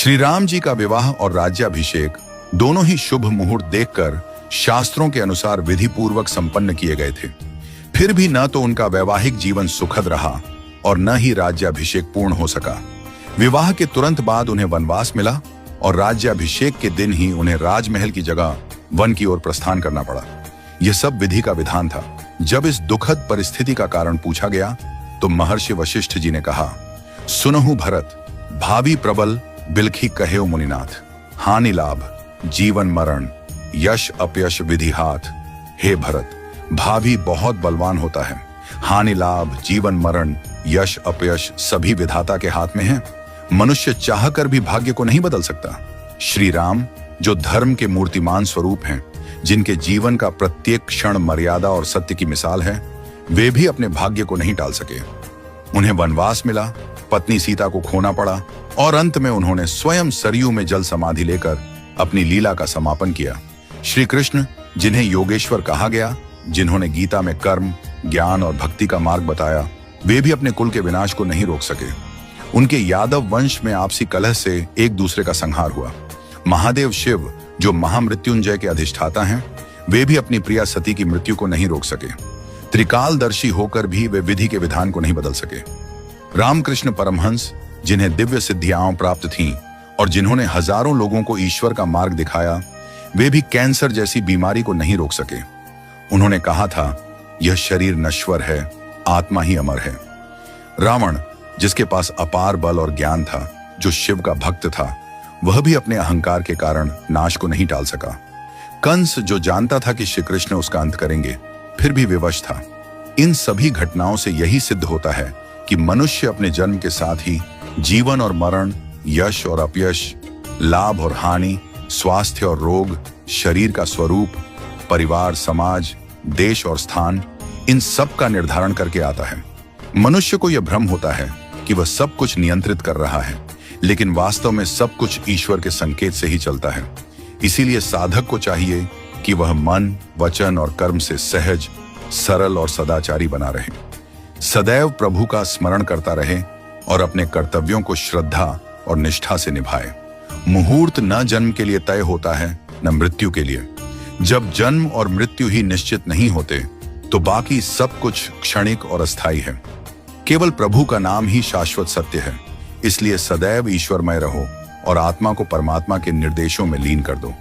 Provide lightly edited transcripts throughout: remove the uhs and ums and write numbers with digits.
श्री राम जी का विवाह और राज्याभिषेक दोनों ही शुभ मुहूर्त देखकर शास्त्रों के अनुसार विधि पूर्वक संपन्न किए गए थे। फिर भी न तो उनका वैवाहिक जीवन सुखद रहा और न ही राज्याभिषेक पूर्ण हो सका। विवाह के तुरंत बाद उन्हें वनवास मिला और राज्याभिषेक के दिन ही उन्हें राजमहल की जगह वन की ओर प्रस्थान करना पड़ा। यह सब विधि का विधान था। जब इस दुखद परिस्थिति का कारण पूछा गया तो महर्षि वशिष्ठ जी ने कहा, सुनहु भरत, भावी प्रबल बिलखी कहे मुनिनाथ, हानि लाभ जीवन मरण यश अपयश विधि हाथ। हे भरत, भावी बहुत बलवान होता है, हानि लाभ जीवन मरण यश अपयश सभी विधाता के हाथ में है। मनुष्य चाहकर भी भाग्य को नहीं बदल सकता। श्री राम जो धर्म के मूर्तिमान स्वरूप हैं, जिनके जीवन का प्रत्येक क्षण मर्यादा और सत्य की मिसाल है, वे भी अपने भाग्य को नहीं टाल सके। उन्हें वनवास मिला, पत्नी सीता को खोना पड़ा और अंत में उन्होंने स्वयं सरयू में जल समाधि लेकर अपनी लीला का समापन किया। श्री कृष्ण, जिन्हें योगेश्वर कहा गया, जिन्होंने गीता में कर्म, ज्ञान और भक्ति का मार्ग बताया, वे भी अपने कुल के विनाश को नहीं रोक सके। उनके यादव वंश में आपसी कलह से एक दूसरे का संहार हुआ। महादेव शिव, जो महामृत्युंजय के अधिष्ठाता हैं, वे भी अपनी प्रिया सती की मृत्यु को नहीं रोक सके। त्रिकालदर्शी होकर भी वे विधि के विधान को नहीं बदल सके। रामकृष्ण परमहंस, जिन्हें दिव्य सिद्धियां प्राप्त थीं और जिन्होंने हजारों लोगों को ईश्वर का मार्ग दिखाया, वे भी कैंसर जैसी बीमारी को नहीं रोक सके। उन्होंने कहा था, यह शरीर नश्वर है, आत्मा ही अमर है। रावण, जिसके पास अपार बल और ज्ञान था, जो शिव का भक्त था, वह भी अपने अहंकार के कारण नाश को नहीं टाल सका। कंस, जो जानता था कि श्री कृष्ण उसका अंत करेंगे, फिर भी विवश था। इन सभी घटनाओं से यही सिद्ध होता है कि मनुष्य अपने जन्म के साथ ही जीवन और मरण, यश और अपयश, लाभ और हानि, स्वास्थ्य और रोग, शरीर का स्वरूप, परिवार, समाज, देश और स्थान, इन सब का निर्धारण करके आता है। मनुष्य को यह भ्रम होता है कि वह सब कुछ नियंत्रित कर रहा है, लेकिन वास्तव में सब कुछ ईश्वर के संकेत से ही चलता है। इसीलिए साधक को चाहिए कि वह मन, वचन और कर्म से सहज, सरल और सदाचारी बना रहे, सदैव प्रभु का स्मरण करता रहे और अपने कर्तव्यों को श्रद्धा और निष्ठा से निभाए। मुहूर्त न जन्म के लिए तय होता है, न मृत्यु के लिए। जब जन्म और मृत्यु ही निश्चित नहीं होते, तो बाकी सब कुछ क्षणिक और अस्थायी है। केवल प्रभु का नाम ही शाश्वत सत्य है। इसलिए सदैव ईश्वरमय रहो और आत्मा को परमात्मा के निर्देशों में लीन कर दो।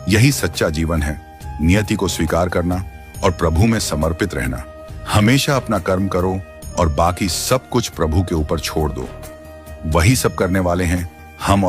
यही सच्चा जीवन है। नियति को स्वीकार करना और प्रभु में समर्पित रहना। हमेशा अपना कर्म करो और बाकी सब कुछ प्रभु के ऊपर छोड़ दो। वही सब करने वाले हैं हम और